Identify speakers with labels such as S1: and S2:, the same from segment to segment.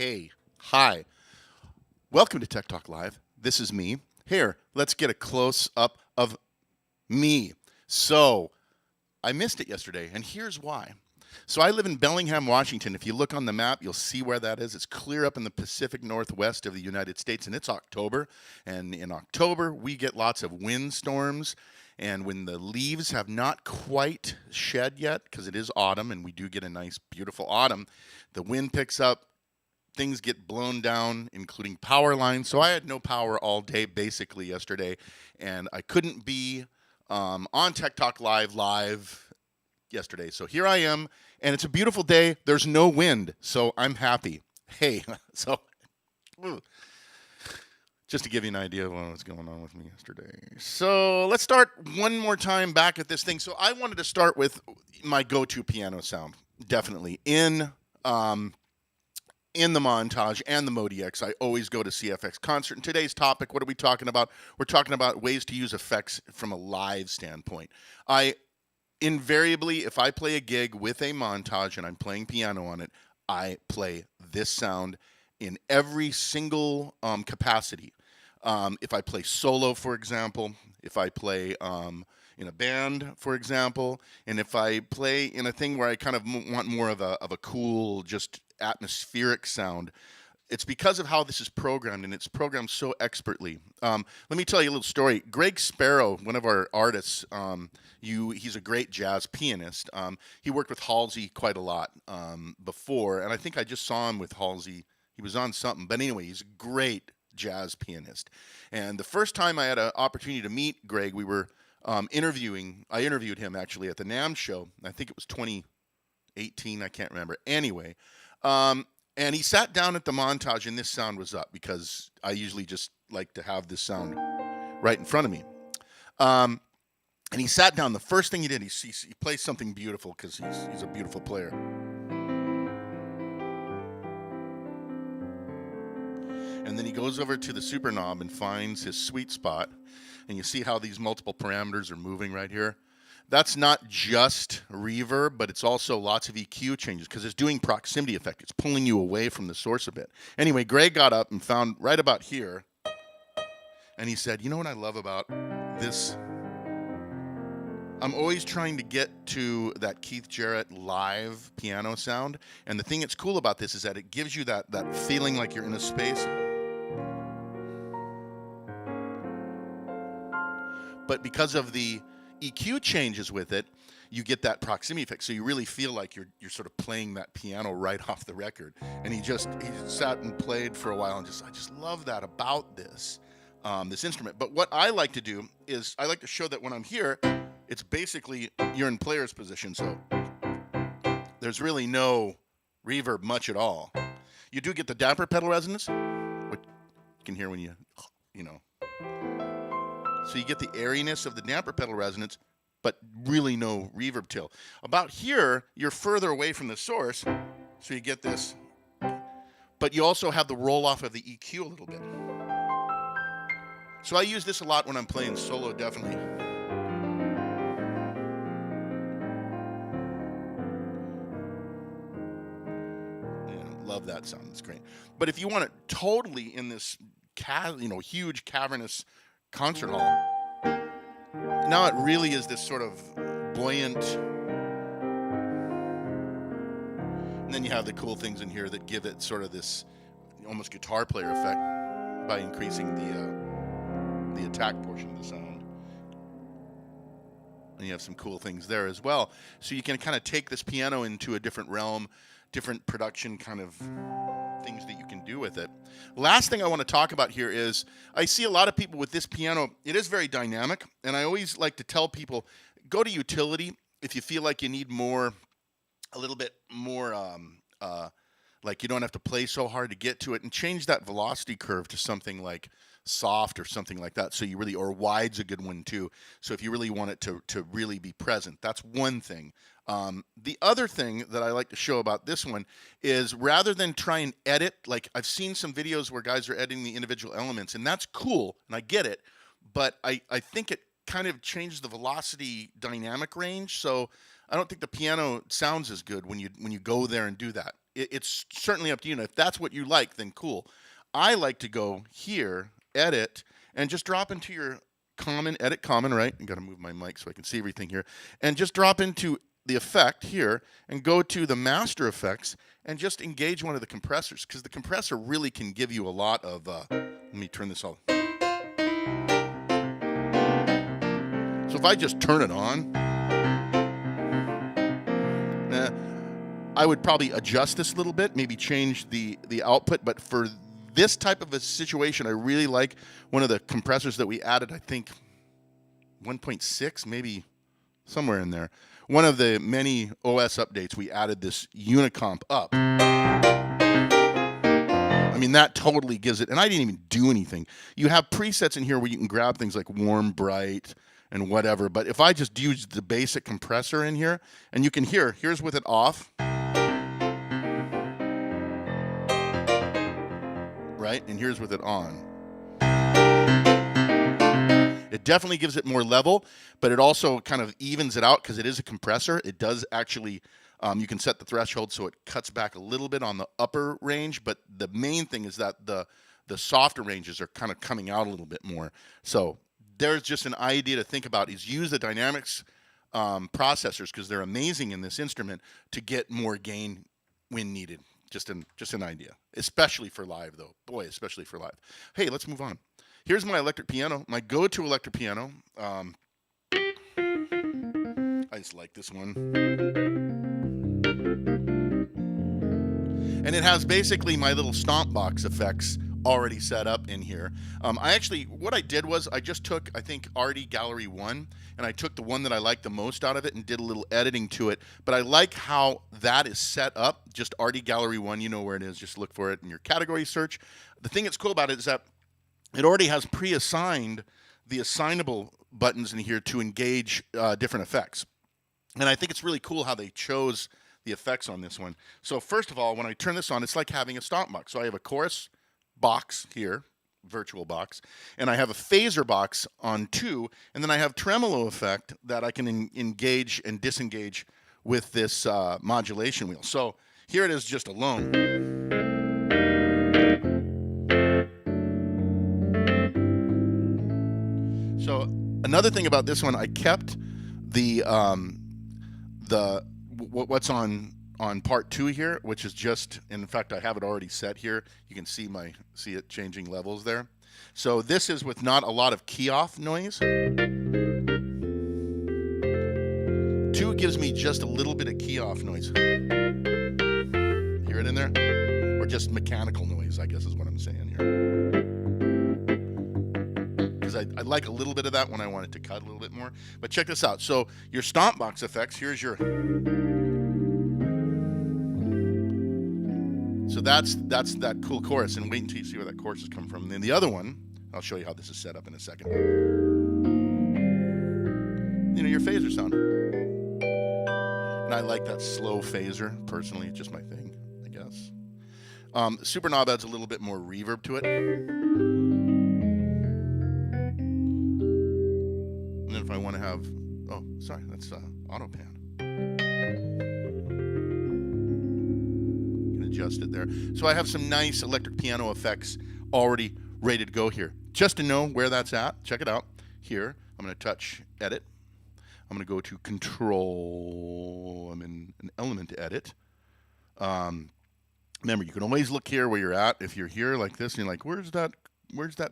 S1: Hey, hi. Welcome to Tech Talk Live. This is me. Here, let's get a close up of me. So, I missed it yesterday, and here's why. So, I live in Bellingham, Washington. If you look on the map, you'll see where that is. It's clear up in the Pacific Northwest of the United States, and it's October. And in October, we get lots of windstorms. And when the leaves have not quite shed yet, because it is autumn, and we do get a nice, beautiful autumn, the wind picks up. Things get blown down, including power lines. So I had no power all day, basically, yesterday. And I couldn't be on Tech Talk live yesterday. So here I am, and it's a beautiful day. There's no wind, so I'm happy. Hey, so just to give you an idea of what was going on with me yesterday. So let's start one more time back at this thing. So I wanted to start with my go-to piano sound, definitely. In the Montage and the MODX, I always go to CFX Concert. And today's topic, what are we talking about? We're talking about ways to use effects from a live standpoint. I invariably, if I play a gig with a Montage and I'm playing piano on it, I play this sound in every single capacity. If I play solo, for example, if I play in a band, for example, and if I play in a thing where I kind of want more of a cool, just atmospheric sound, it's because of how this is programmed, and it's programmed so expertly. Let me tell you a little story. Greg Sparrow, one of our artists, he's a great jazz pianist. He worked with Halsey quite a lot before, and I think I just saw him with Halsey. He was on something, but anyway, he's a great jazz pianist. And the first time I had an opportunity to meet Greg, we were I interviewed him actually at the NAMM show. I think it was 2018, I can't remember. Anyway, and he sat down at the Montage, and this sound was up because I usually just like to have this sound right in front of me. And he sat down. The first thing he did, he plays something beautiful because he's a beautiful player. And then he goes over to the super knob and finds his sweet spot. And you see how these multiple parameters are moving right here. That's not just reverb, but it's also lots of EQ changes because it's doing proximity effect. It's pulling you away from the source a bit. Anyway, Greg got up and found right about here. And he said, you know what I love about this? I'm always trying to get to that Keith Jarrett live piano sound. And the thing that's cool about this is that it gives you that feeling like you're in a space. But because of the EQ changes with it, you get that proximity effect. So you really feel like you're sort of playing that piano right off the record. And he sat and played for a while, and I just love that about this instrument. But what I like to do is I like to show that when I'm here, it's basically you're in player's position. So there's really no reverb much at all. You do get the damper pedal resonance, which you can hear when you know. So you get the airiness of the damper pedal resonance, but really no reverb till. About here, you're further away from the source, so you get this. But you also have the roll-off of the EQ a little bit. So I use this a lot when I'm playing solo, definitely. Yeah, love that sound. It's great. But if you want it totally in this huge cavernous concert hall, now it really is this sort of buoyant, and then you have the cool things in here that give it sort of this almost guitar player effect by increasing the attack portion of the sound. And you have some cool things there as well. So you can kind of take this piano into a different realm, different production kind of things that you can do with it. Last thing I want to talk about here is I see a lot of people with this piano. It is very dynamic, and I always like to tell people, go to utility if you feel like you need a little bit more, like you don't have to play so hard to get to it, and change that velocity curve to something like soft or something like that. So or wide's a good one too. So if you really want it to really be present, that's one thing. The other thing that I like to show about this one is rather than try and edit, like I've seen some videos where guys are editing the individual elements, and that's cool, and I get it, but I think it kind of changes the velocity dynamic range. So I don't think the piano sounds as good when you go there and do that. it's certainly up to you. And if that's what you like, then cool. I like to go here, edit, and just drop into your common, edit common, right? I got to move my mic so I can see everything here. And just drop into the effect here and go to the master effects and just engage one of the compressors, because the compressor really can give you a lot of, let me turn this on. So if I just turn it on, I would probably adjust this a little bit, maybe change the output, but for this type of a situation, I really like one of the compressors that we added, I think 1.6, maybe somewhere in there. One of the many OS updates, we added this Unicomp up. I mean, that totally gives it, and I didn't even do anything. You have presets in here where you can grab things like warm, bright, and whatever, but if I just use the basic compressor in here, and you can hear, here's with it off. Right? And here's with it on. It definitely gives it more level, but it also kind of evens it out because it is a compressor. It does actually, you can set the threshold so it cuts back a little bit on the upper range, but the main thing is that the softer ranges are kind of coming out a little bit more. So there's just an idea to think about, is use the dynamics processors, because they're amazing in this instrument, to get more gain when needed. Just an idea, especially for live though. Boy, especially for live. Hey, let's move on. Here's my electric piano, my go-to electric piano. I just like this one. And it has basically my little stomp box effects already set up in here. What I did was I just took, I think, RD Gallery 1, and I took the one that I liked the most out of it and did a little editing to it. But I like how that is set up, just RD Gallery 1, you know where it is, just look for it in your category search. The thing that's cool about it is that it already has pre-assigned the assignable buttons in here to engage different effects. And I think it's really cool how they chose the effects on this one. So first of all, when I turn this on, it's like having a stomp box. So I have a chorus box here, virtual box, and I have a phaser box on 2, and then I have tremolo effect that I can engage and disengage with this modulation wheel. So here it is just alone. So another thing about this one, I kept the what's on part 2 here, which is just, in fact, I have it already set here. You can see it changing levels there. So this is with not a lot of key off noise. 2 gives me just a little bit of key off noise. Hear it in there? Or just mechanical noise, I guess is what I'm saying here. Because I like a little bit of that when I want it to cut a little bit more. But check this out. So your stomp box effects, here's your... So that's that cool chorus, and wait until you see where that chorus has come from. And then the other one, I'll show you how this is set up in a second. You know, your phaser sound. And I like that slow phaser, personally. It's just my thing, I guess. Super knob adds a little bit more reverb to it. And then if I want to have, oh, sorry, that's auto pan. Adjust it there. So I have some nice electric piano effects already ready to go here. Just to know where that's at, check it out. Here, I'm going to touch edit. I'm going to go to control. I'm in an element to edit. Remember, you can always look here where you're at. If you're here like this, and you're like, where's that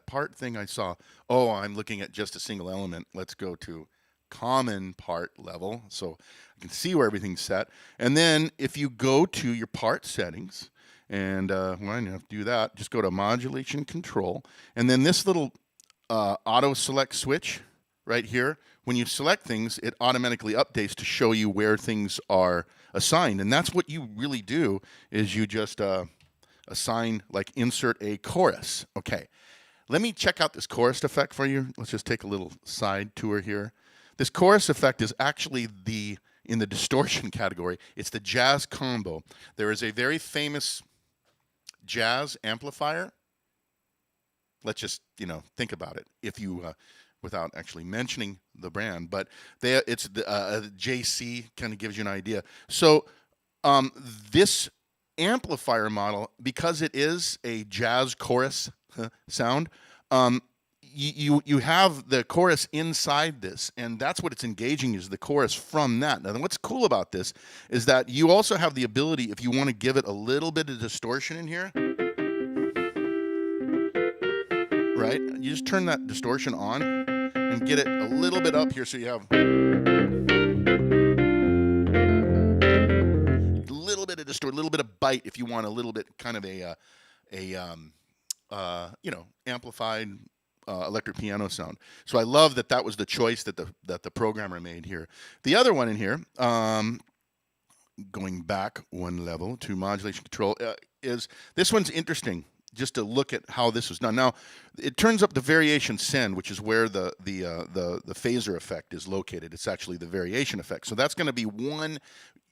S1: part thing I saw? Oh, I'm looking at just a single element. Let's go to common part level, so I can see where everything's set. And then if you go to your part settings, and well, I don't have to do that, just go to modulation control, and then this little auto select switch right here, when you select things, it automatically updates to show you where things are assigned. And that's what you really do, is you just assign, like, insert a chorus. Okay, let me check out this chorus effect for you. Let's just take a little side tour here. This chorus effect is actually in the distortion category. It's the jazz combo. There is a very famous jazz amplifier. Let's just, think about it. If you, without actually mentioning the brand, but it's the JC, kind of gives you an idea. So this amplifier model, because it is a jazz chorus sound, you have the chorus inside this, and that's what it's engaging, is the chorus from that. Now, what's cool about this is that you also have the ability, if you want to give it a little bit of distortion in here, right? You just turn that distortion on and get it a little bit up here, so you have a little bit of distort, a little bit of bite, if you want a little bit kind of a you know, amplified electric piano sound. So I love that that was the choice that the programmer made here. The other one in here, going back one level to modulation control, is this one's interesting, just to look at how this was done. Now, it turns up the variation send, which is where the phaser effect is located. It's actually the variation effect. So that's going to be one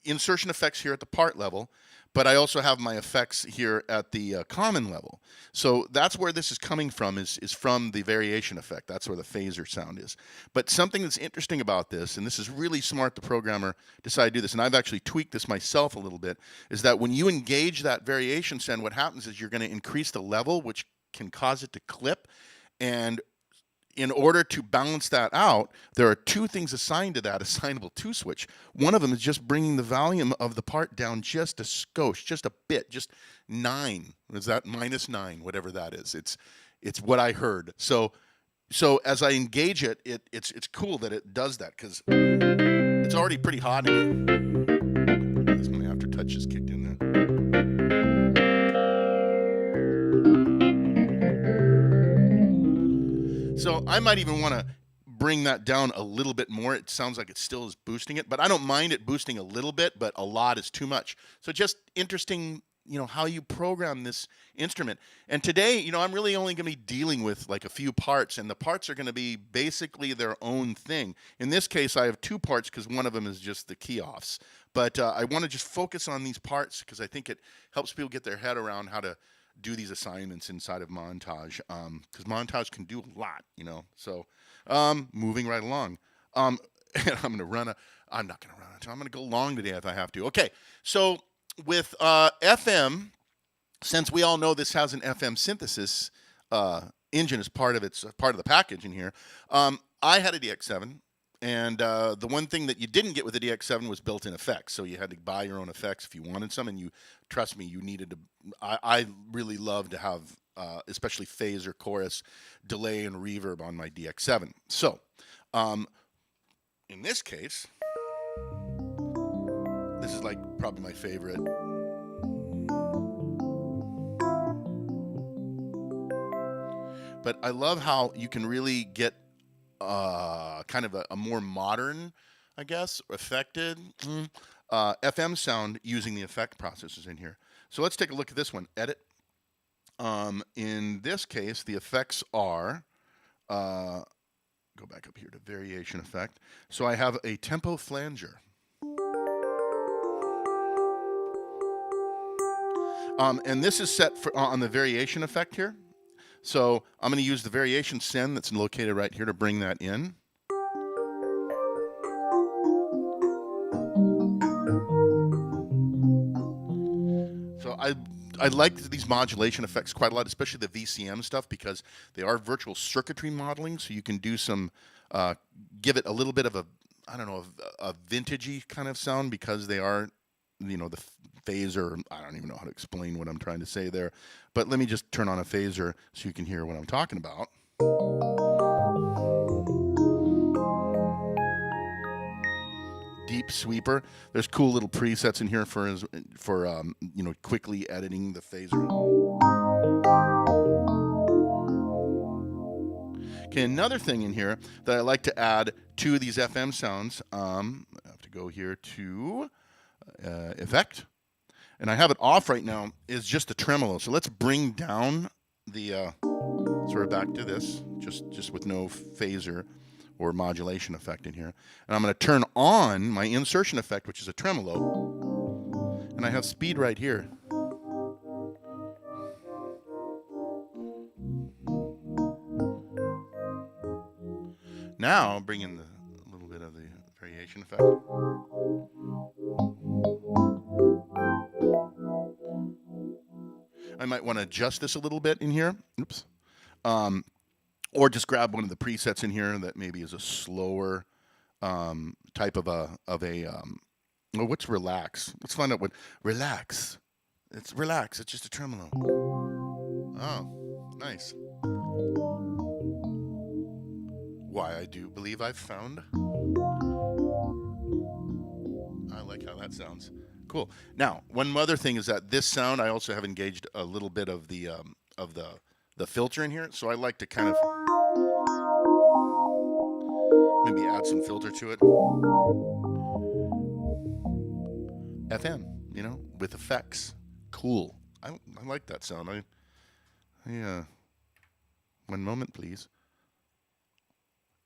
S1: insertion effects here at the part level, but I also have my effects here at the common level. So that's where this is coming from, is from the variation effect. That's where the phaser sound is. But something that's interesting about this, and this is really smart, the programmer decided to do this, and I've actually tweaked this myself a little bit, is that when you engage that variation send, what happens is you're going to increase the level, which can cause it to clip. And in order to balance that out, there are two things assigned to that assignable to switch. One of them is just bringing the volume of the part down just a skosh, just a bit, just 9. Is that -9, whatever that is? It's what I heard. So as I engage it, it's cool that it does that, because it's already pretty hot in here. That's when the aftertouch is kicked in there. So I might even want to bring that down a little bit more. It sounds like it still is boosting it, but I don't mind it boosting a little bit, but a lot is too much. So just interesting, you know, how you program this instrument. And today, you know, I'm really only going to be dealing with like a few parts, and the parts are going to be basically their own thing. In this case, I have 2 parts because one of them is just the key offs. But I want to just focus on these parts because I think it helps people get their head around how to do these assignments inside of Montage, because Montage can do a lot, you know. So moving right along, and I'm not gonna run it. I'm gonna go long today if I have to. Okay, so with FM, since we all know this has an FM synthesis engine as part of the package in here, I had a DX7. And the one thing that you didn't get with the DX7 was built-in effects. So you had to buy your own effects if you wanted some, and trust me, you needed to. I really love to have, especially phaser, chorus, delay, and reverb on my DX7. So in this case, this is like probably my favorite. But I love how you can really get kind of a more modern, I guess, affected FM sound using the effect processors in here. So let's take a look at this one. Edit. In this case, the effects are, go back up here to variation effect. So I have a tempo flanger. And this is set for on the variation effect here. So I'm going to use the variation send that's located right here to bring that in. So I like these modulation effects quite a lot, especially the VCM stuff, because they are virtual circuitry modeling. So you can do some, give it a little bit of I don't know, a vintagey kind of sound, because they are, you know, the phaser. I don't even know how to explain what I'm trying to say there, but let me just turn on a phaser so you can hear what I'm talking about. Deep sweeper. There's cool little presets in here for you know, quickly editing the phaser. Okay, another thing in here that I like to add to these FM sounds, I have to go here to effect, and I have it off right now, is just the tremolo. So let's bring down the sort of back to this, just with no phaser or modulation effect in here. And I'm going to turn on my insertion effect, which is a tremolo, and I have speed right here. Now I'll bring in a little bit of the variation effect. I might want to adjust this a little bit in here. Oops. Or just grab one of the presets in here that maybe is a slower type of a well, what's relax? Let's find out what relax. It's relax. It's just a tremolo. Oh, nice. Why, I do believe I've found. I like how that sounds. Cool. Now, one other thing is that this sound, I also have engaged a little bit of the filter in here. So I like to kind of maybe add some filter to it. FM, you know, with effects. Cool. I like that sound. Yeah. One moment, please.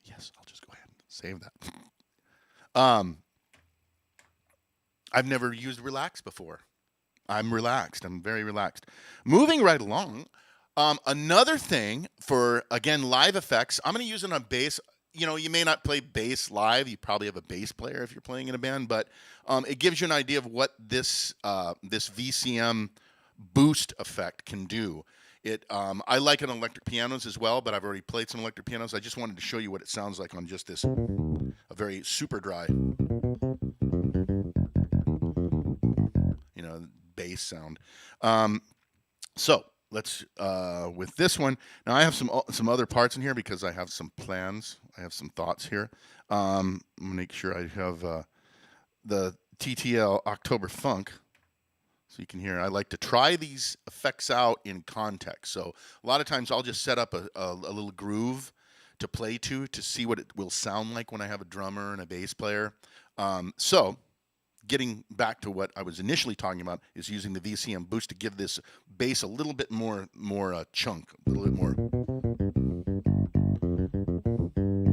S1: Yes, I'll just go ahead and save that. I've never used relax before. I'm relaxed. I'm very relaxed. Moving right along. Another thing for, again, live effects, I'm going to use it on bass. You know, you may not play bass live. You probably have a bass player if you're playing in a band, but it gives you an idea of what this VCM boost effect can do. I like it on electric pianos as well, but I've already played some electric pianos. I just wanted to show you what it sounds like on just this, a very super dry, you know, bass sound. So let's with this one. Now I have some other parts in here because I have some plans. I have some thoughts here. I'm gonna make sure I have the TTL October Funk, so you can hear. I like to try these effects out in context. So a lot of times I'll just set up a little groove to play to see what it will sound like when I have a drummer and a bass player. So getting back to what I was initially talking about is using the VCM boost to give this bass a little bit more chunk, a little bit more.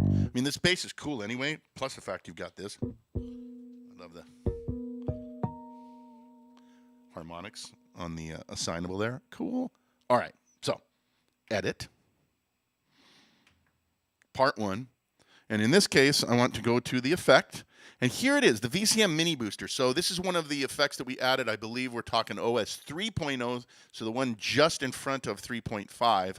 S1: I mean, this bass is cool anyway, plus the fact you've got this. I love the harmonics on the assignable there. Cool. All right, so edit, part 1. And in this case, I want to go to the effect. And here it is, the VCM Mini Booster. So this is one of the effects that we added. I believe we're talking OS 3.0, so the one just in front of 3.5.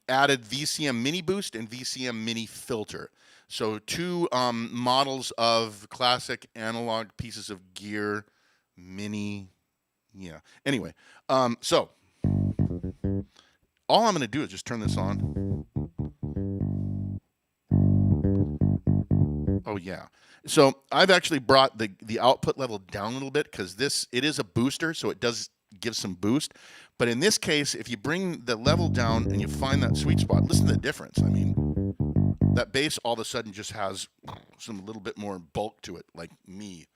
S1: Added VCM Mini Boost and VCM Mini Filter. So two models of classic analog pieces of gear, mini, yeah. Anyway, so all I'm going to do is just turn this on. Oh, yeah. So I've actually brought the output level down a little bit because it is a booster, so it does give some boost. But in this case, if you bring the level down and you find that sweet spot, listen to the difference. I mean, that bass all of a sudden just has some little bit more bulk to it, like me.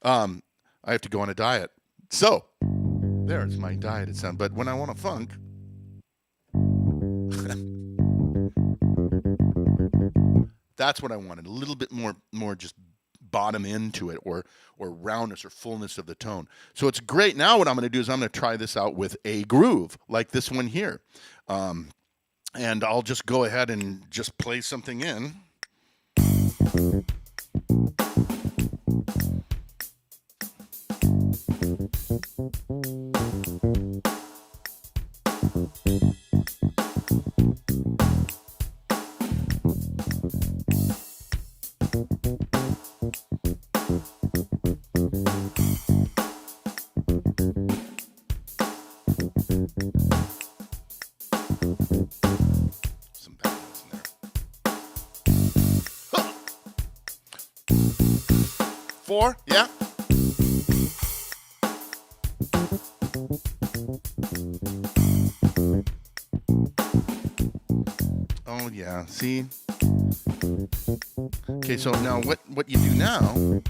S1: I have to go on a diet. So there's my dieted sound. But when I want a funk, that's what I wanted. A little bit more just bottom into it, or roundness or fullness of the tone. So it's great. Now what I'm going to do is I'm going to try this out with a groove like this one here. And I'll just go ahead and just play something in. Some bad notes in there. Huh. 4, yeah. Oh yeah, see? Okay, so now what you do now,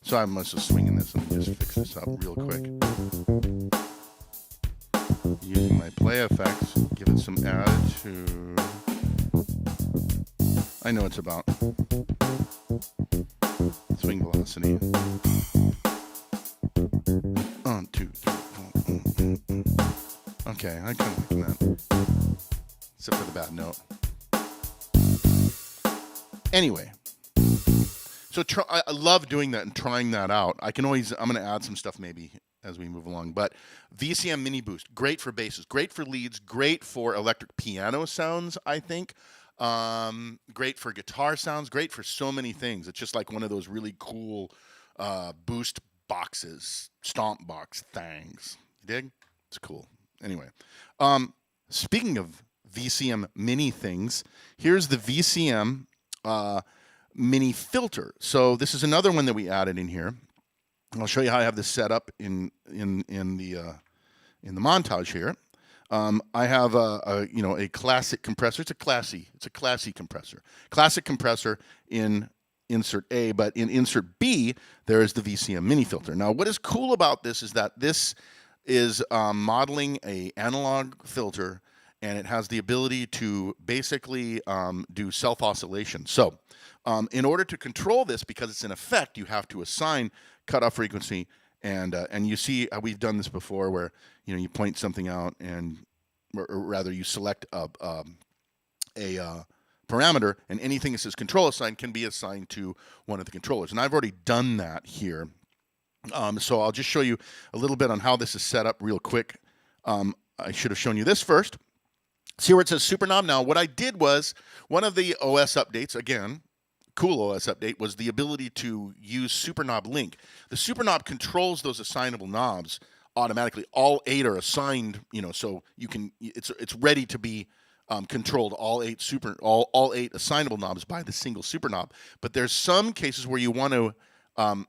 S1: so I must have swinging this. Let me just fix this up real quick. Using my play effects, give it some attitude. I know it's about swing velocity. 1, 2, 3, 4. Okay, I kind of like that. Except for the bad note. Anyway, So I love doing that and trying that out. I'm going to add some stuff maybe as we move along. But VCM Mini Boost, great for basses, great for leads, great for electric piano sounds, I think. Great for guitar sounds, great for so many things. It's just like one of those really cool boost boxes, stomp box things. You dig? It's cool. Anyway, speaking of VCM Mini things, here's the VCM Mini filter. So this is another one that we added in here. I'll show you how I have this set up in the montage here. I have a classic compressor. It's a classy compressor. Classic compressor in insert A, but in insert B there is the VCM Mini filter. Now, what is cool about this is that this is modeling a analog filter, and it has the ability to basically do self oscillation. So in order to control this, because it's an effect, you have to assign cutoff frequency, and you see how we've done this before, where you point something out, and or rather you select a parameter, and anything that says control assigned can be assigned to one of the controllers. And I've already done that here. So I'll just show you a little bit on how this is set up real quick. I should have shown you this first. See where it says Super Knob? Now, what I did was, one of the OS updates, again, cool OS update, was the ability to use Super Knob Link. The Super Knob controls those assignable knobs automatically. All 8 are assigned, so you can. It's ready to be controlled. All 8 assignable knobs by the single Super Knob. But there's some cases where you want to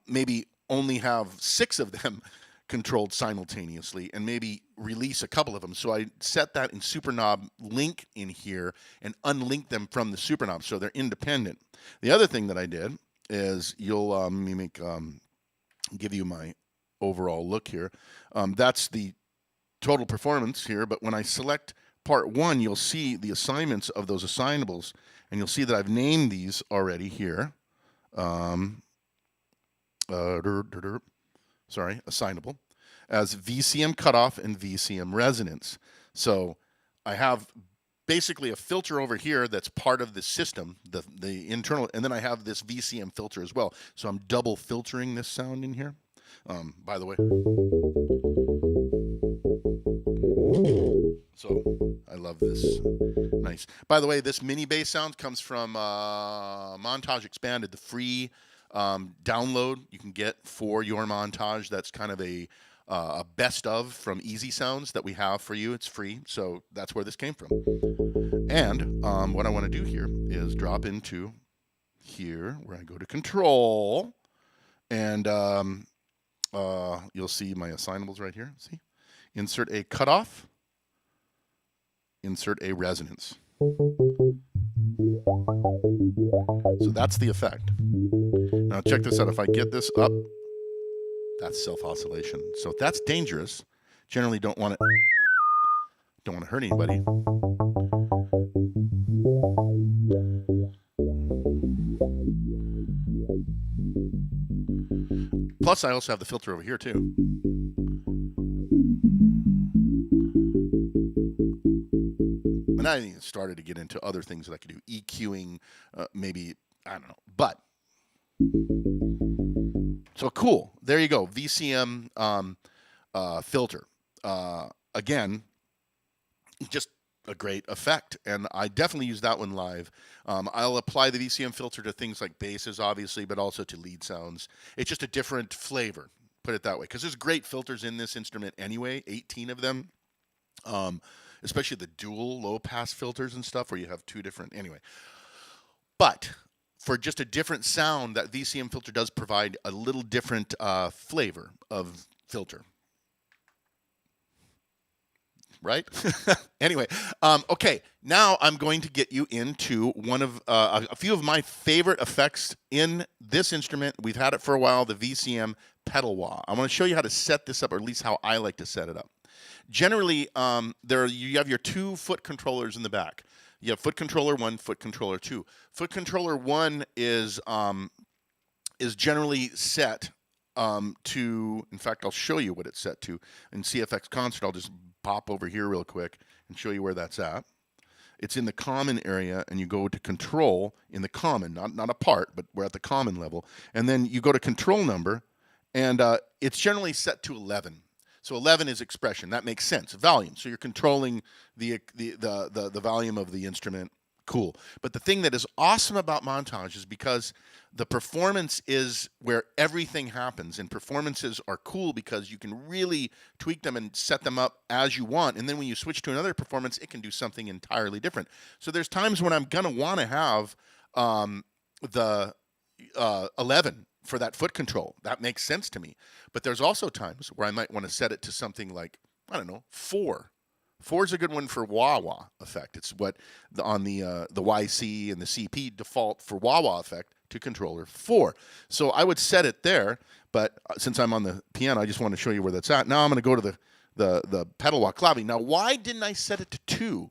S1: maybe only have 6 of them controlled simultaneously, and maybe release a couple of them. So I set that in Super Knob Link in here and unlink them from the Super Knob, so they're independent. The other thing that I did is, let me give you my overall look here. That's the total performance here, but when I select part 1, you'll see the assignments of those assignables, and you'll see that I've named these already here. Assignable as VCM cutoff and VCM resonance. So I have basically a filter over here that's part of the system, the internal, and then I have this VCM filter as well. So I'm double filtering this sound in here. By the way, so I love this. Nice. By the way, this mini bass sound comes from Montage Expanded, the free download you can get for your montage. That's kind of a best of from Easy Sounds that we have for you. It's free, so that's where this came from. And what I want to do here is drop into here where I go to control, and you'll see my assignables right here. See, insert a cutoff, insert a resonance. So that's the effect. Now check this out. If I get this up, that's self-oscillation. So that's dangerous. Generally don't want to hurt anybody. Plus, I also have the filter over here too. And I started to get into other things that I could do, EQing, maybe, I don't know. But so cool. There you go. VCM filter. Again, just a great effect, and I definitely use that one live. I'll apply the VCM filter to things like basses, obviously, but also to lead sounds. It's just a different flavor, put it that way, because there's great filters in this instrument anyway, 18 of them, especially the dual low-pass filters and stuff where you have 2 different, anyway. But for just a different sound, that VCM filter does provide a little different flavor of filter. Right? Anyway, okay, now I'm going to get you into one of a few of my favorite effects in this instrument. We've had it for a while, the VCM pedal wah. I want to show you how to set this up, or at least how I like to set it up. Generally, you have your 2 foot controllers in the back. You have foot controller 1, foot controller 2. Foot controller 1 is generally set to, in fact, I'll show you what it's set to in CFX Concert. I'll just pop over here real quick and show you where that's at. it's in the common area, and you go to control in the common, not a part, but we're at the common level. And then you go to control number, and it's generally set to 11. So 11 is expression. That makes sense. Volume. So you're controlling the volume of the instrument. Cool. But the thing that is awesome about Montage is because the performance is where everything happens, and performances are cool because you can really tweak them and set them up as you want. And then when you switch to another performance, it can do something entirely different. So there's times when I'm going to want to have the 11 for that foot control. That makes sense to me. But there's also times where I might want to set it to something like, I don't know, 4. 4 is a good one for wah-wah effect. It's what on the YC and the CP default for wah-wah effect to controller 4. So I would set it there, but since I'm on the piano, I just want to show you where that's at. Now I'm going to go to the pedal wah clavi. Now, why didn't I set it to 2?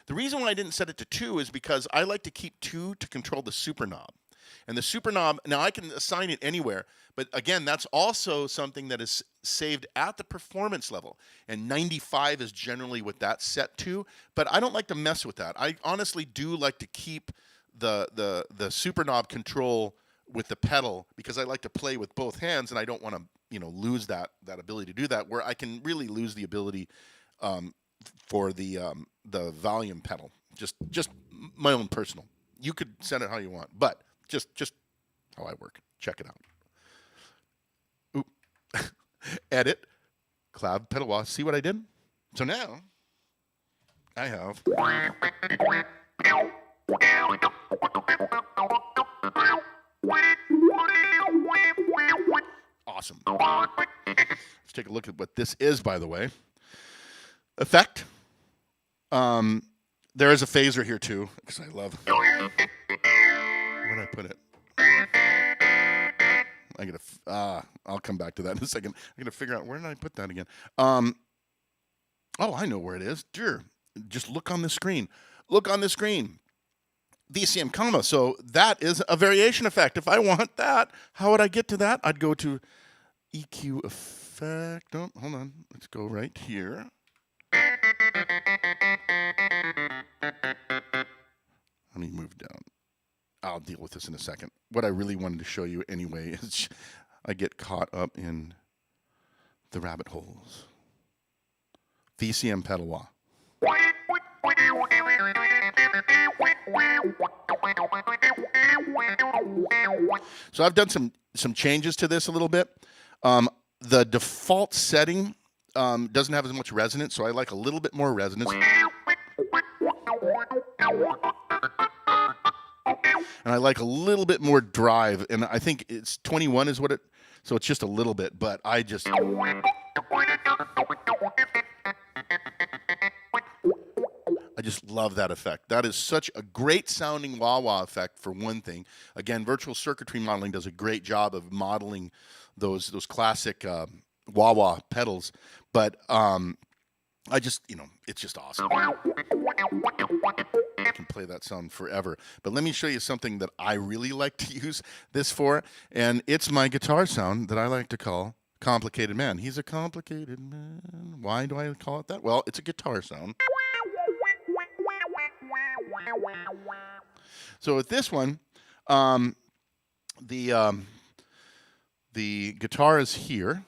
S1: The reason why I didn't set it to 2 is because I like to keep 2 to control the super knob. And the super knob, now I can assign it anywhere, but again, that's also something that is saved at the performance level. And 95 is generally what that's set to, but I don't like to mess with that. I honestly do like to keep the super knob control with the pedal because I like to play with both hands, and I don't want to lose that ability to do that, where I can really lose the ability for the volume pedal. Just my own personal. You could set it how you want, but just how I work. Check it out. Oop. Edit. Clav pedal wah. See what I did? So now I have awesome. Let's take a look at what this is, by the way. Effect. There is a phaser here too, because I love. Where did I put it? I'll come back to that in a second. I'm gonna figure out where did I put that again. Oh, I know where it is. Dear, just look on the screen. Look on the screen. VCM comma. So that is a variation effect. If I want that, how would I get to that? I'd go to EQ effect. Oh, hold on. Let's go right here. Let me move down. I'll deal with this in a second. What I really wanted to show you anyway is I get caught up in the rabbit holes. VCM pedal wah. So I've done some changes to this a little bit. The default setting doesn't have as much resonance, so I like a little bit more resonance. And I like a little bit more drive, and I think it's 21 is what it, so it's just a little bit, but I just love that effect. That is such a great sounding wah-wah effect for one thing. Again, virtual circuitry modeling does a great job of modeling those classic wah-wah pedals, but I just, it's just awesome. I can play that sound forever. But let me show you something that I really like to use this for, and it's my guitar sound that I like to call Complicated Man. He's a complicated man. Why do I call it that? Well, it's a guitar sound. So with this one, the guitar is here.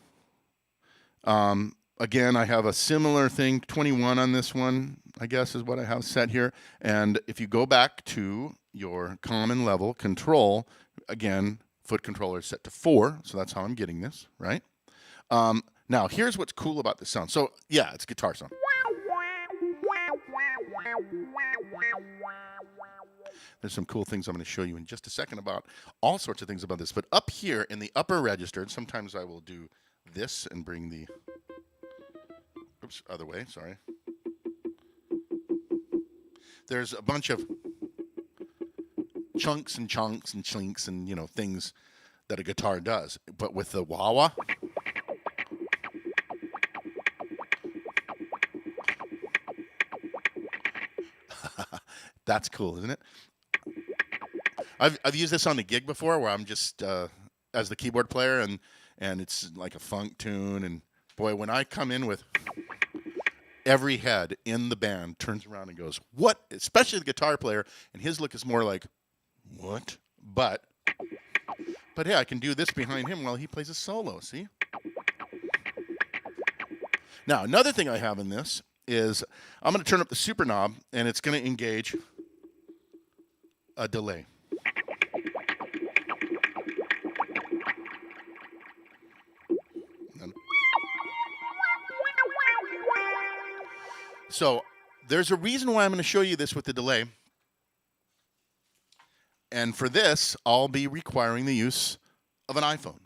S1: Again, I have a similar thing, 21 on this one, I guess is what I have set here. And if you go back to your common level control, again, foot controller is set to 4, so that's how I'm getting this, right? Now, here's what's cool about this sound. So, yeah, it's guitar sound. There's some cool things I'm going to show you in just a second about all sorts of things about this. But up here in the upper register, and sometimes I will do this and bring the... Oops, other way, sorry. There's a bunch of chunks and chinks and, things that a guitar does. But with the wah-wah... That's cool, isn't it? I've used this on the gig before where I'm just as the keyboard player and it's like a funk tune, and boy, when I come in with every head in the band turns around and goes, "What?" Especially the guitar player, and his look is more like, "What?" But hey, I can do this behind him while he plays a solo. See? Now, another thing I have in this is I'm going to turn up the super knob, and it's going to engage a delay. So there's a reason why I'm going to show you this with the delay. And for this, I'll be requiring the use of an iPhone.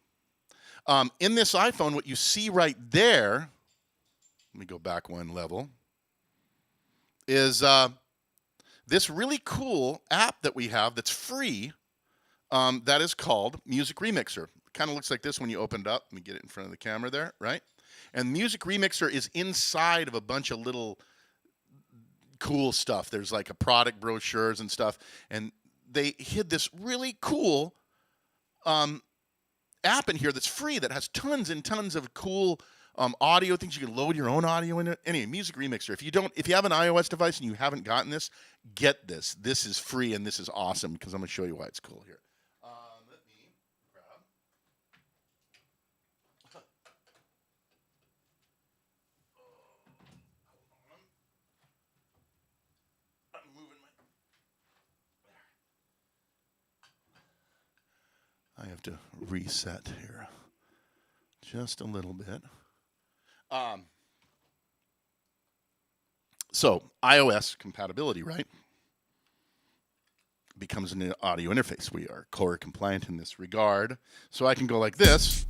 S1: In this iPhone, what you see right there, let me go back one level, is this really cool app that we have that's free that is called Music Remixer. Kind of looks like this when you open it up. Let me get it in front of the camera there, right? And Music Remixer is inside of a bunch of little cool stuff. There's like a product brochures and stuff. And they hid this really cool app in here that's free that has tons and tons of cool audio things. You can load your own audio in it. Anyway, Music Remixer. If you have an iOS device and you haven't gotten this, get this. This is free and this is awesome because I'm going to show you why it's cool here. Let me grab. I'm moving I have to reset here just a little bit. So iOS compatibility, right? Becomes an audio interface. We are core compliant in this regard. So I can go like this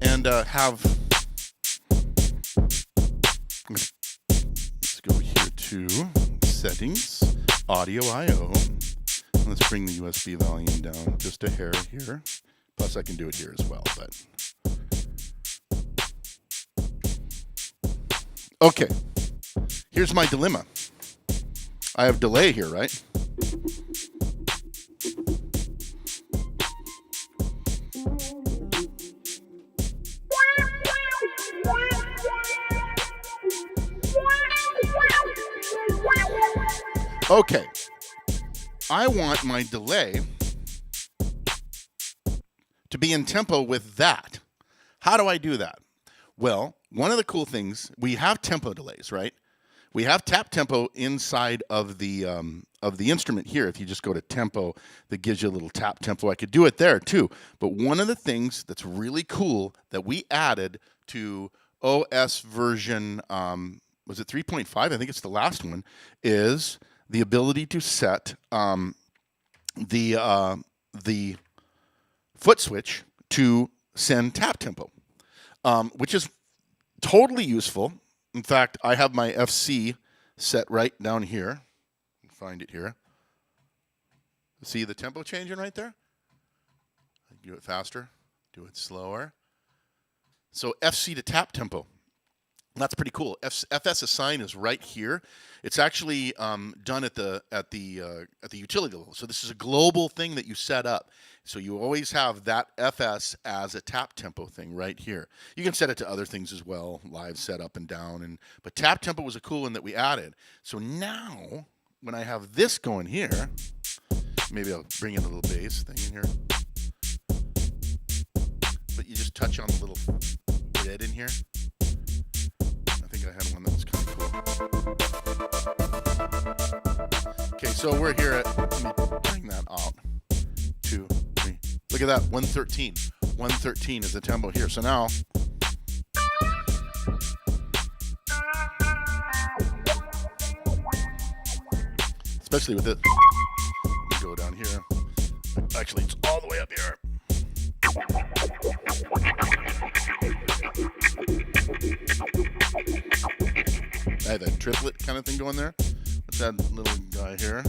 S1: and have, let's go here to settings, audio I/O. Let's bring the USB volume down just a hair here. Plus I can do it here as well, but. Okay, here's my dilemma. I have delay here, right? Okay, I want my delay to be in tempo with that. How do I do that? Well, one of the cool things, we have tempo delays, right? We have tap tempo inside of the instrument here. If you just go to tempo, that gives you a little tap tempo. I could do it there too. But one of the things that's really cool that we added to OS version, was it 3.5? I think it's the last one, is the ability to set the foot switch to send tap tempo, which is totally useful. In fact, I have my FC set right down here. Find it here. See the tempo changing right there? Do it faster, do it slower. So FC to tap tempo. That's pretty cool. FS assign is right here. It's actually done at the utility level. So this is a global thing that you set up. So you always have that FS as a tap tempo thing right here. You can set it to other things as well, live set up and down. But tap tempo was a cool one that we added. So now when I have this going here, maybe I'll bring in a little bass thing in here. But you just touch on the little red in here. I had one that was kind of cool. Okay, so we're here at, let me bring that out. 2, 3. Look at that, 113. 113 is the tempo here. So now, especially with it, let me go down here. Actually, it's all the way up here. I have that triplet kind of thing going there. What's that little guy here?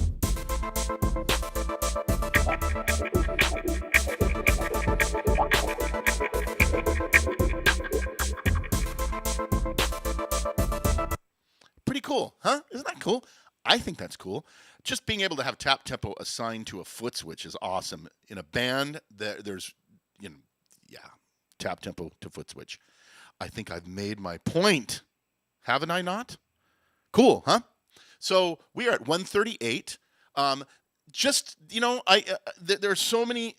S1: Pretty cool, huh? Isn't that cool? I think that's cool. Just being able to have tap tempo assigned to a foot switch is awesome. In a band, there's, tap tempo to foot switch. I think I've made my point. Haven't I not? Cool, huh? So we are at 138. Just, there's so many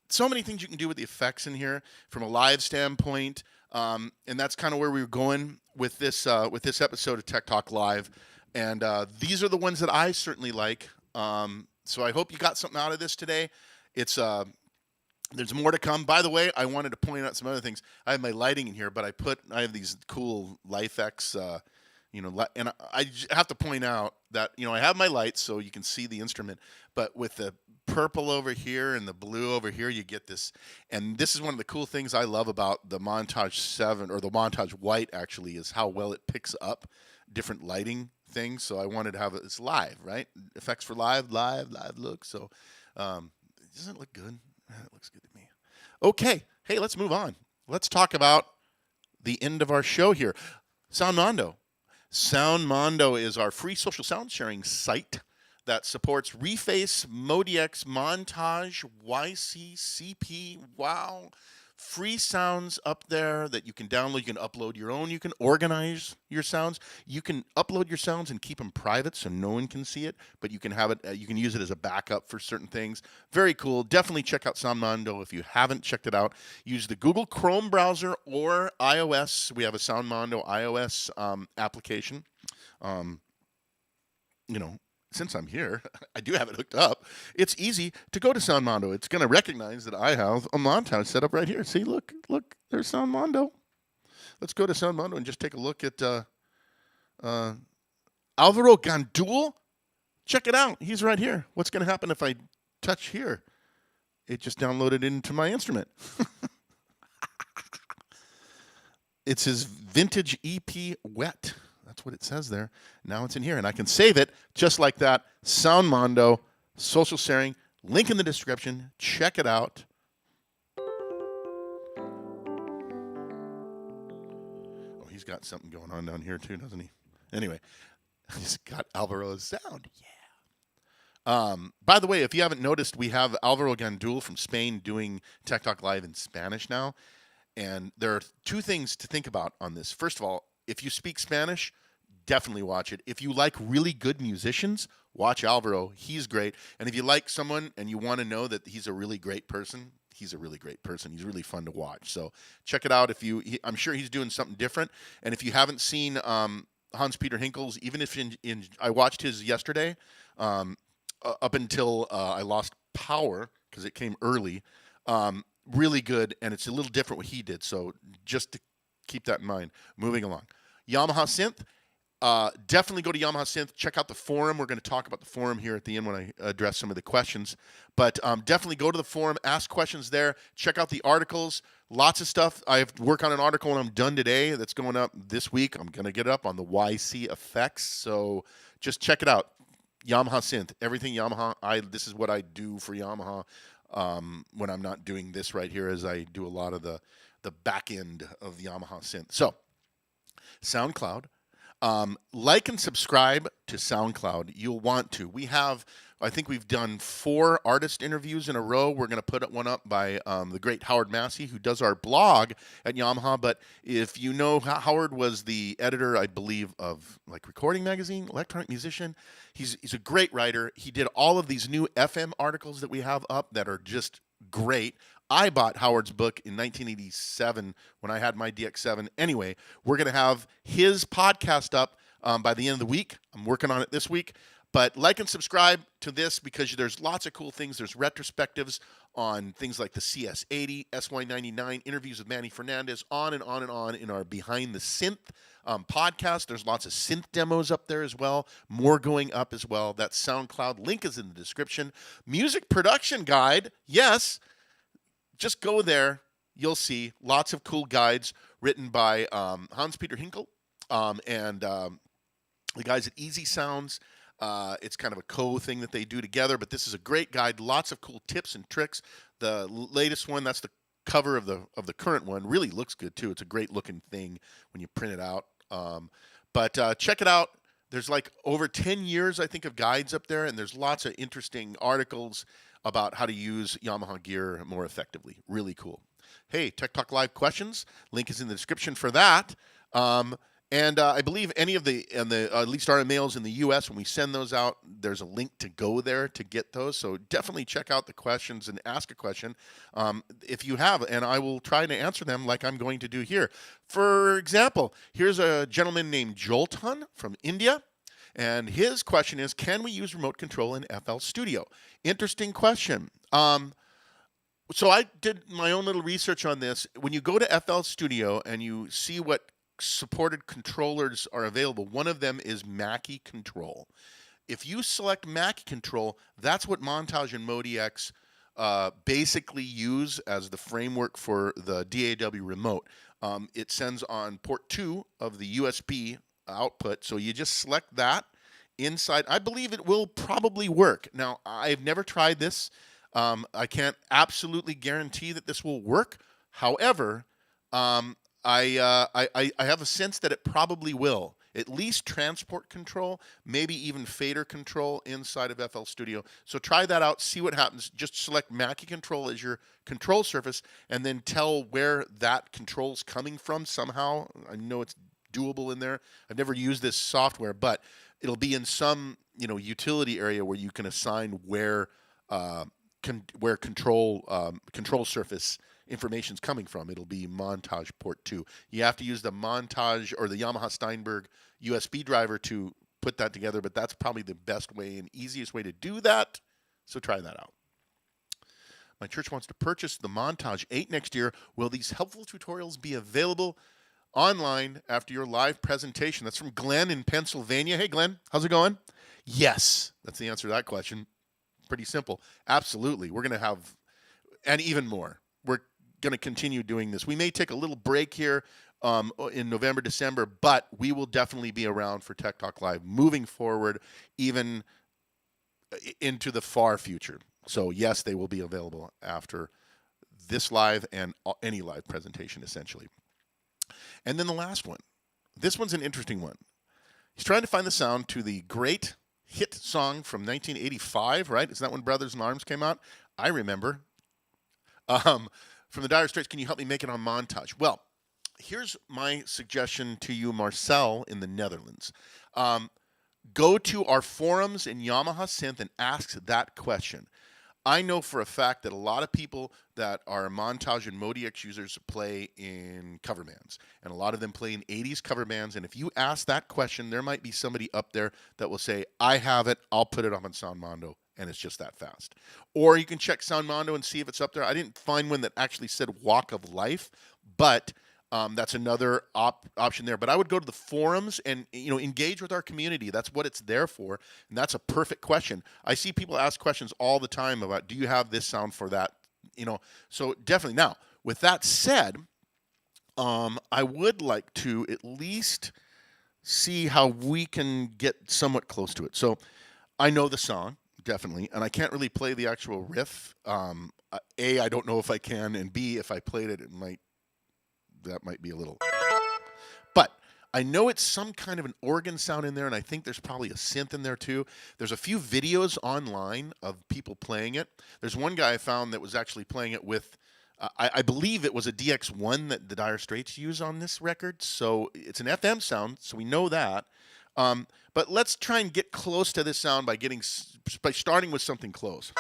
S1: things you can do with the effects in here from a live standpoint, and that's kind of where we were going with this episode of Tech Talk Live. And these are the ones that I certainly like. So I hope you got something out of this today. It's there's more to come. By the way, I wanted to point out some other things. I have my lighting in here, but I have these cool LifeX, and I have to point out that, I have my lights so you can see the instrument, but with the purple over here and the blue over here, you get this. And this is one of the cool things I love about the Montage 7, or the Montage White actually, is how well it picks up different lighting things. So I wanted to have it's live, right? Effects for live look. So doesn't it look good? It looks good to me. Okay. Hey, let's move on. Let's talk about the end of our show here. Soundmondo. Soundmondo is our free social sound sharing site that supports Reface, MODX, Montage, YC, CP, Wow. Free sounds up there that you can download. You can upload your own. You can organize your sounds. You can upload your sounds and keep them private so no one can see it, but you can have it. You can use it as a backup for certain things. Very cool. Definitely check out Soundmondo if you haven't checked it out. Use the Google Chrome browser or iOS. We have a Soundmondo iOS application. Since I'm here, I do have it hooked up. It's easy to go to Soundmondo. It's going to recognize that I have a montage set up right here. See, look, there's Soundmondo. Let's go to Soundmondo and just take a look at Alvaro Gandul. Check it out. He's right here. What's going to happen if I touch here? It just downloaded into my instrument. It's his vintage EP Wet. That's what it says there. Now it's in here, and I can save it just like that. Soundmondo, social sharing, link in the description. Check it out. Oh, he's got something going on down here too, doesn't he? Anyway, he's got Alvaro's sound. Yeah. By the way, if you haven't noticed, we have Alvaro Gandul from Spain doing Tech Talk Live in Spanish now. And there are two things to think about on this. First of all, if you speak Spanish, definitely watch it. If you like really good musicians, watch Alvaro. He's great. And if you like someone and you want to know that he's a really great person, he's a really great person. He's really fun to watch. So check it out. I'm sure he's doing something different. And if you haven't seen Hans-Peter Hinkel's, even if I watched his yesterday, up until I lost power because it came early, really good. And it's a little different what he did. So just to keep that in mind. Moving along. Yamaha Synth. Definitely go to Yamaha Synth. Check out the forum. We're going to talk about the forum here at the end when I address some of the questions. But definitely go to the forum. Ask questions there. Check out the articles. Lots of stuff. I have to work on an article when I'm done today that's going up this week. I'm going to get it up on the YC effects. So just check it out. Yamaha Synth. Everything Yamaha. This is what I do for Yamaha when I'm not doing this right here, as I do a lot of the back end of the Yamaha Synth. So SoundCloud. Like and subscribe to SoundCloud. You'll want to. I think we've done 4 artist interviews in a row. We're going to put one up by the great Howard Massey, who does our blog at Yamaha. But if you know, Howard was the editor, I believe, of Recording Magazine, Electronic Musician. He's a great writer. He did all of these new FM articles that we have up that are just great. I bought Howard's book in 1987 when I had my DX7. Anyway, we're going to have his podcast up by the end of the week. I'm working on it this week. But like and subscribe to this because there's lots of cool things. There's retrospectives on things like the CS80, SY99, interviews with Manny Fernandez, on and on and on in our Behind the Synth podcast. There's lots of synth demos up there as well. More going up as well. That SoundCloud link is in the description. Music production guide, yes. Just go there. You'll see lots of cool guides written by Hans-Peter Hinkel and the guys at Easy Sounds. It's kind of a thing that they do together, but this is a great guide. Lots of cool tips and tricks. The latest one, that's the cover of the current one, really looks good too. It's a great looking thing when you print it out. But check it out. There's over 10 years, I think, of guides up there, and there's lots of interesting articles about how to use Yamaha gear more effectively. Really cool. hey, Tech Talk Live questions. Link is in the description for that. And I believe any of the at least our mails in the U.S. when we send those out, there's a link to go there to get those. So definitely check out the questions and ask a question if you have, and I will try to answer them like I'm going to do here. For example, here's a gentleman named Jolton from India. And his question is, can we use remote control in FL Studio? Interesting question. So I did my own little research on this. When you go to FL Studio and you see what supported controllers are available, one of them is Mackie Control. If you select Mackie Control, that's what Montage and MODX basically use as the framework for the DAW remote. It sends on port 2 of the USB output, so you just select that inside. I believe it will probably work. Now, I've never tried this. I can't absolutely guarantee that this will work. However, I have a sense that it probably will. At least transport control, maybe even fader control inside of FL Studio. So try that out, see what happens. Just select Mackie Control as your control surface, and then tell where that control's coming from somehow. I know it's doable in there. I've never used this software, but it'll be in some utility area where you can assign where control surface information is coming from. It'll be Montage port 2. You have to use the Montage or the Yamaha Steinberg USB driver to put that together, but that's probably the best way and easiest way to do that. So try that out. My church wants to purchase the Montage 8 next year. Will these helpful tutorials be available online after your live presentation? That's from Glenn in Pennsylvania. Hey, Glenn, how's it going? Yes, that's the answer to that question. Pretty simple. Absolutely. We're going to have, and even more. We're going to continue doing this. We may take a little break here in November, December, but we will definitely be around for Tech Talk Live moving forward, even into the far future. So yes, they will be available after this live and any live presentation, essentially. And then the last one. This one's an interesting one. He's trying to find the sound to the great hit song from 1985, right? Is that when Brothers in Arms came out? I remember. From the Dire Straits, can you help me make it on Montage? Well, here's my suggestion to you, Marcel, in the Netherlands. Go to our forums in Yamaha Synth and ask that question. I know for a fact that a lot of people that are Montage and MODX users play in cover bands, and a lot of them play in 80s cover bands. And if you ask that question, there might be somebody up there that will say, I have it, I'll put it up on Soundmondo, and it's just that fast. Or you can check Soundmondo and see if it's up there. I didn't find one that actually said Walk of Life, but that's another option there. But I would go to the forums and engage with our community. That's what it's there for, and that's a perfect question. I see people ask questions all the time about, do you have this sound for that? So definitely. Now, with that said, I would like to at least see how we can get somewhat close to it. So I know the song, definitely, and I can't really play the actual riff. A, I don't know if I can, and B, if I played it, that might be a little. But I know it's some kind of an organ sound in there, and I think there's probably a synth in there too. There's a few videos online of people playing it. There's one guy I found that was actually playing it with, I believe it was a DX1 that the Dire Straits use on this record. So it's an FM sound, so we know that. But let's try and get close to this sound by starting with something close.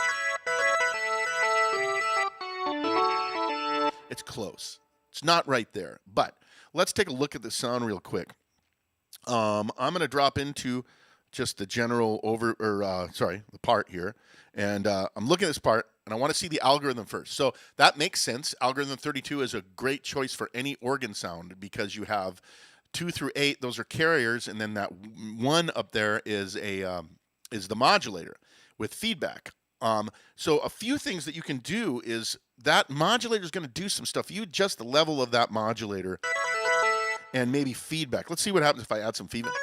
S1: It's close. It's not right there, but let's take a look at the sound real quick. I'm going to drop into just the general the part here, and I'm looking at this part, and I want to see the algorithm first. So that makes sense. Algorithm 32 is a great choice for any organ sound because you have 2 through 8; those are carriers, and then that 1 up there is the modulator with feedback. So a few things that you can do is that modulator is going to do some stuff. You adjust the level of that modulator and maybe feedback. Let's see what happens if I add some feedback.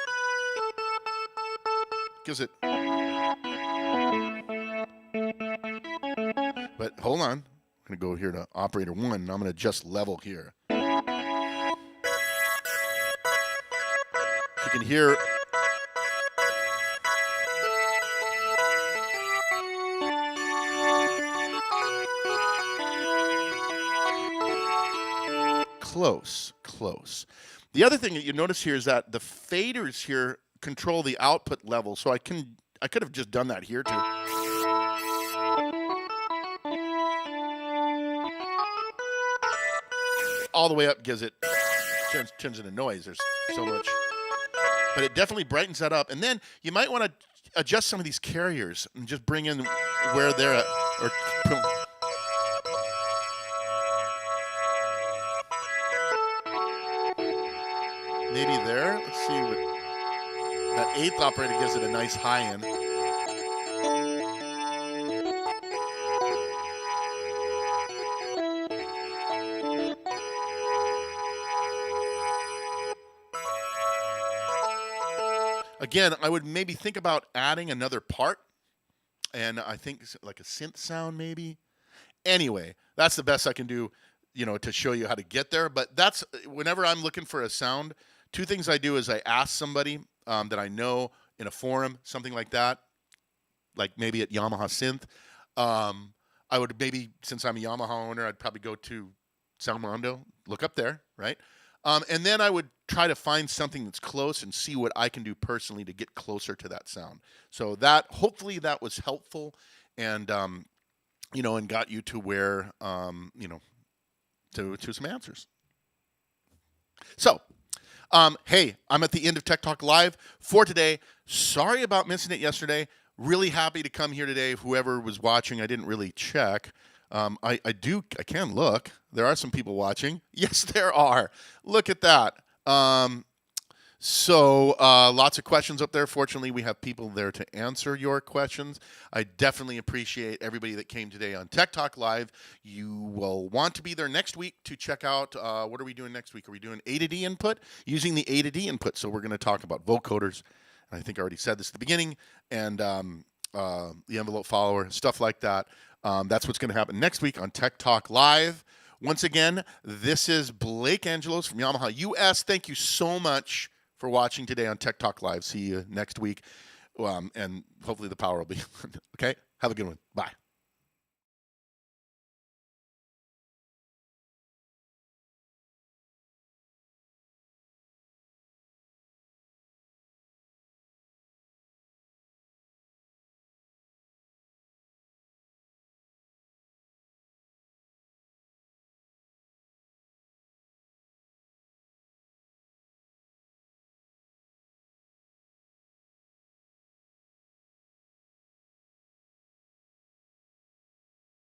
S1: Gives it. But hold on. I'm going to go here to operator 1, and I'm going to adjust level here. You can hear. close. The other thing that you notice here is that the faders here control the output level. So I could have just done that here too. All the way up gives it, turns into noise. There's so much. But it definitely brightens that up. And then you might want to adjust some of these carriers and just bring in where they're at. Or maybe there. Let's see what that 8th operator gives it a nice high end. Again, I would maybe think about adding another part, and I think like a synth sound maybe. Anyway, that's the best I can do, to show you how to get there. But that's whenever I'm looking for a sound, 2 things I do is I ask somebody that I know in a forum, something like that, like maybe at Yamaha Synth. I would maybe, since I'm a Yamaha owner, I'd probably go to Soundmondo, look up there, right? And then I would try to find something that's close and see what I can do personally to get closer to that sound. So hopefully that was helpful and, and got you to where, to some answers. So, hey, I'm at the end of Tech Talk Live for today. Sorry about missing it yesterday. Really happy to come here today. Whoever was watching, I didn't really check. I can look. There are some people watching. Yes, there are. Look at that. So lots of questions up there. Fortunately, we have people there to answer your questions. I definitely appreciate everybody that came today on Tech Talk Live. You will want to be there next week to check out what are we doing next week? Are we doing A to D input? Using the A to D input. So we're going to talk about vocoders. I think I already said this at the beginning. And the envelope follower, stuff like that. That's what's going to happen next week on Tech Talk Live. Once again, this is Blake Angelos from Yamaha US. Thank you so much for watching today on Tech Talk Live. See you next week. And hopefully the power will be. Okay? Have a good one. Bye.